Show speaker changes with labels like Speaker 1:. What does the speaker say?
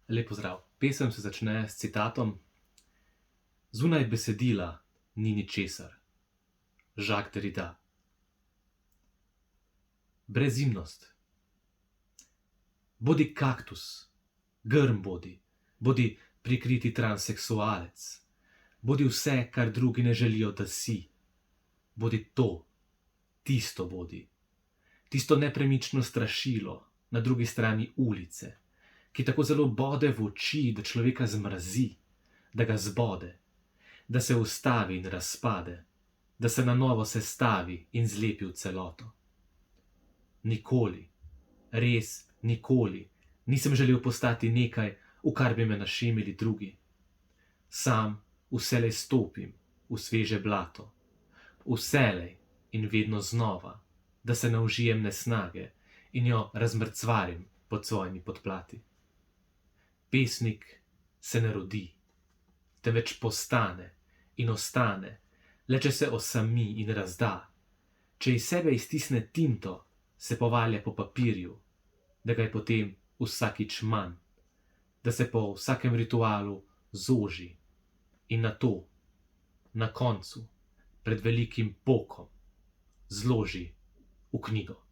Speaker 1: Lep pozdrav. Pesem se začne s citatom: Zunaj besedila ni ničesar. Jacques Derrida. Brezimnost. Bodi kaktus, grm bodi prikriti transseksualec, bodi vse, kar drugi ne želijo, da si. Bodi to, tisto bodi. Tisto nepremično strašilo na drugi strani ulice, ki tako zelo bode v oči, da človeka zmrazi, da ga zbode, da se ustavi in razpade, da se na novo sestavi in zlepi v celoto. Nikoli, res nikoli, nisem želel postati nekaj, v kar bi me našemili drugi. Sam vselej stopim v sveže blato, vselej in vedno znova, da se naužijem nesnage in jo razmrcvarim pod svojimi podplati. Pesnik se ne rodi, temveč postane in ostane, le če se osami in razda, če iz sebe iztisne tinto, se povalja po papirju, da ga je potem vsakič manj, da se po vsakem ritualu zoži in nato, na koncu, pred velikim pokom, zloži v knjigo.